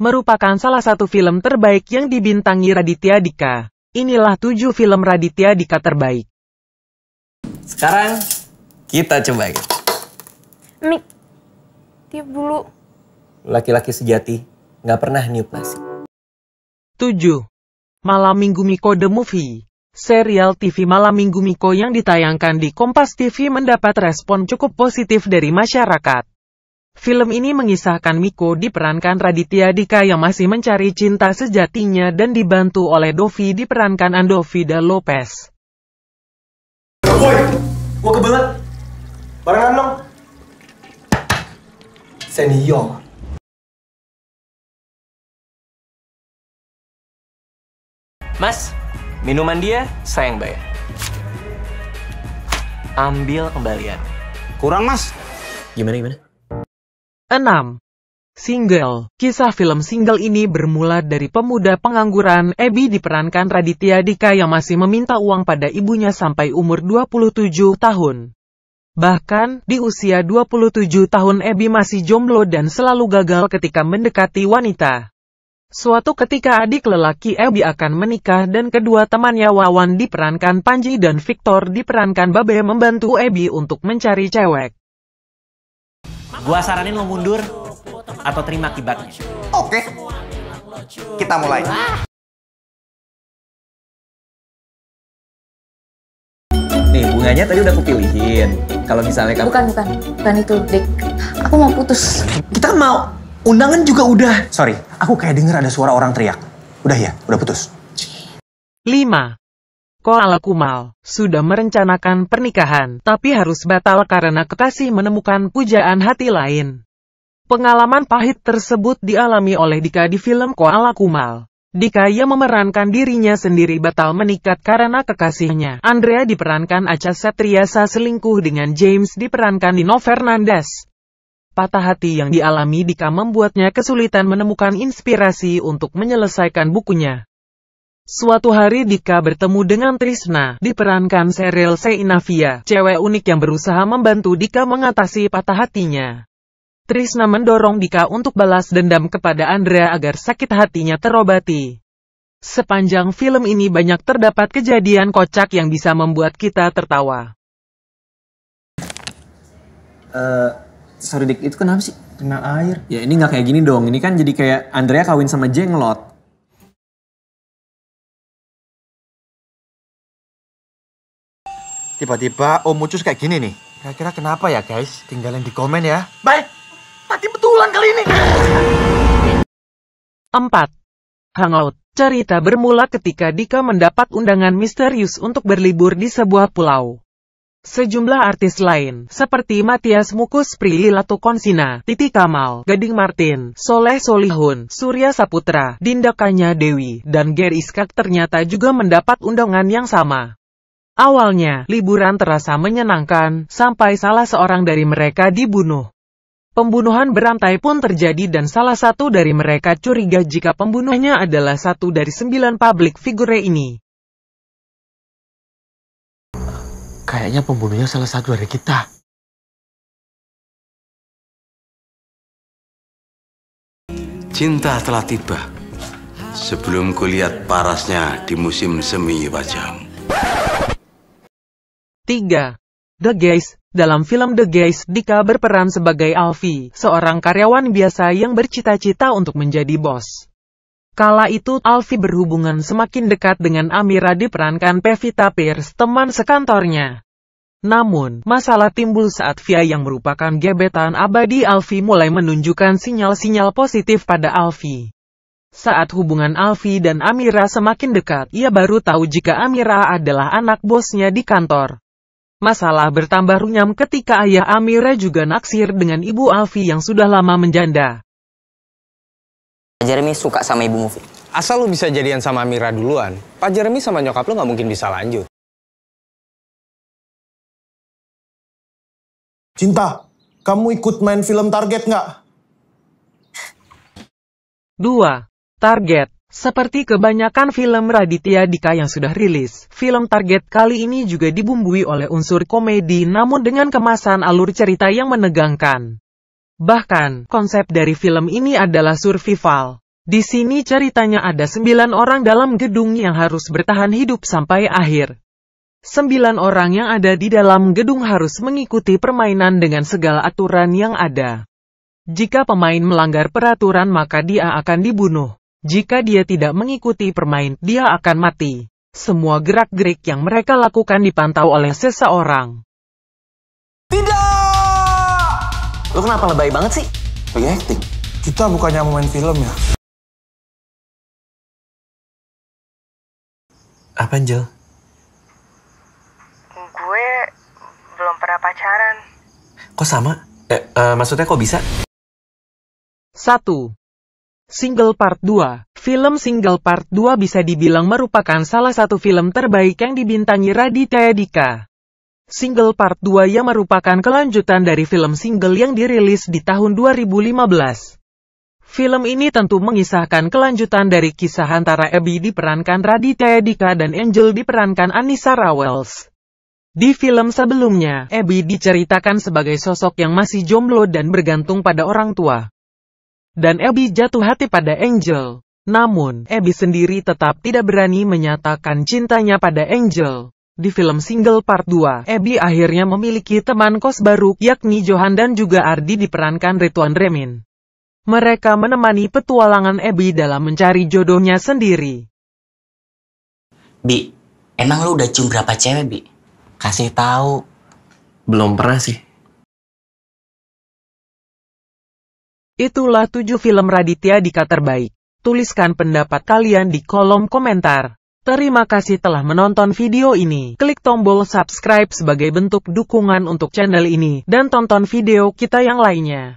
merupakan salah satu film terbaik yang dibintangi Raditya Dika. Inilah 7 film Raditya Dika terbaik. Sekarang kita cobain. Mik, tiup dulu. Laki-laki sejati nggak pernah niup nasi. 7. Malam Minggu Miko The Movie. Serial TV Malam Minggu Miko yang ditayangkan di Kompas TV mendapat respon cukup positif dari masyarakat. Film ini mengisahkan Miko diperankan Raditya Dika yang masih mencari cinta sejatinya dan dibantu oleh Dovi diperankan Andovida Lopez. Boy, gua kebelet. Barengan dong. Senior. Mas, minuman dia saya yang bayar. Ambil kembalian. Kurang, Mas. Gimana? 6. Single. Kisah film Single ini bermula dari pemuda pengangguran, Ebi diperankan Raditya Dika yang masih meminta uang pada ibunya sampai umur 27 tahun. Bahkan, di usia 27 tahun Ebi masih jomblo dan selalu gagal ketika mendekati wanita. Suatu ketika adik lelaki Ebi akan menikah dan kedua temannya Wawan diperankan Panji dan Victor diperankan Babe membantu Ebi untuk mencari cewek. Gua saranin lo mundur atau terima akibatnya. Oke. Kita mulai. Nih, bunganya tadi udah aku pilihin. Kalau misalnya kamu... Bukan itu, Dik. Aku mau putus. Kita mau. Undangan juga udah. Sorry, aku kayak denger ada suara orang teriak. Udah ya, udah putus. 5. Koala Kumal sudah merencanakan pernikahan, tapi harus batal karena kekasih menemukan pujaan hati lain. Pengalaman pahit tersebut dialami oleh Dika di film Koala Kumal. Dika yang memerankan dirinya sendiri batal menikah karena kekasihnya, Andrea diperankan Acha Septriasa selingkuh dengan James diperankan Nino Fernandez. Patah hati yang dialami Dika membuatnya kesulitan menemukan inspirasi untuk menyelesaikan bukunya. Suatu hari Dika bertemu dengan Trisna, diperankan Sheryl Sheinafia, cewek unik yang berusaha membantu Dika mengatasi patah hatinya. Trisna mendorong Dika untuk balas dendam kepada Andrea agar sakit hatinya terobati. Sepanjang film ini banyak terdapat kejadian kocak yang bisa membuat kita tertawa. Sorry Dik, itu kenapa sih? Kena air. Ya ini nggak kayak gini dong, ini kan jadi kayak Andrea kawin sama Jenglot. Tiba-tiba Om Ucus kayak gini nih. Kira-kira kenapa ya guys? Tinggalin di komen ya. Bye. Mati betulan kali ini. 4. Hangout. Cerita bermula ketika Dika mendapat undangan misterius untuk berlibur di sebuah pulau. Sejumlah artis lain, seperti Matias Mukus, Prilly Latukonsina, Titi Kamal, Gading Martin, Soleh Solihun, Surya Saputra, Dinda Kanya Dewi, dan Gary Iskak ternyata juga mendapat undangan yang sama. Awalnya, liburan terasa menyenangkan, sampai salah seorang dari mereka dibunuh. Pembunuhan berantai pun terjadi dan salah satu dari mereka curiga jika pembunuhnya adalah satu dari 9 public figure ini. Kayaknya pembunuhnya salah satu dari kita. Cinta telah tiba sebelum kulihat parasnya di musim semi wajahmu. 3. The Guys. Dalam film The Guys, Dika berperan sebagai Alfie, seorang karyawan biasa yang bercita-cita untuk menjadi bos. Kala itu, Alfie berhubungan semakin dekat dengan Amira diperankan Pevita Pierce, teman sekantornya. Namun, masalah timbul saat Via yang merupakan gebetan abadi Alfie mulai menunjukkan sinyal-sinyal positif pada Alfie. Saat hubungan Alfie dan Amira semakin dekat, ia baru tahu jika Amira adalah anak bosnya di kantor. Masalah bertambah runyam ketika ayah Amira juga naksir dengan ibu Alfie yang sudah lama menjanda. Jeremy suka sama ibu Mufi. Asal lu bisa jadian sama Amira duluan, Pak Jeremy sama nyokap lu nggak mungkin bisa lanjut. Cinta, kamu ikut main film Target nggak? 2. Target. Seperti kebanyakan film Raditya Dika yang sudah rilis, film Target kali ini juga dibumbui oleh unsur komedi namun dengan kemasan alur cerita yang menegangkan. Bahkan, konsep dari film ini adalah survival. Di sini ceritanya ada 9 orang dalam gedung yang harus bertahan hidup sampai akhir. 9 orang yang ada di dalam gedung harus mengikuti permainan dengan segala aturan yang ada. Jika pemain melanggar peraturan maka dia akan dibunuh. Jika dia tidak mengikuti permain, dia akan mati. Semua gerak-gerik yang mereka lakukan dipantau oleh seseorang. Lu kenapa lebay banget sih? Lagi acting. Kita bukannya mau main film ya? Apa, Angel? Gue belum pernah pacaran. Kok sama? Maksudnya kok bisa? 1. Single Part 2. Film Single Part 2 bisa dibilang merupakan salah satu film terbaik yang dibintangi Raditya Dika. Single Part 2 yang merupakan kelanjutan dari film Single yang dirilis di tahun 2015. Film ini tentu mengisahkan kelanjutan dari kisah antara Abby diperankan Raditya Dika dan Angel diperankan Anissa Rawels. Di film sebelumnya, Abby diceritakan sebagai sosok yang masih jomblo dan bergantung pada orang tua. Dan Abby jatuh hati pada Angel. Namun, Abby sendiri tetap tidak berani menyatakan cintanya pada Angel. Di film Single Part 2, Abby akhirnya memiliki teman kos baru, yakni Johan dan juga Ardi diperankan Ridwan Remin. Mereka menemani petualangan Abby dalam mencari jodohnya sendiri. Bi, emang lu udah cium berapa cewek, Bi? Kasih tahu. Belum pernah sih. Itulah 7 film Raditya Dika terbaik. Tuliskan pendapat kalian di kolom komentar. Terima kasih telah menonton video ini. Klik tombol subscribe sebagai bentuk dukungan untuk channel ini, dan tonton video kita yang lainnya.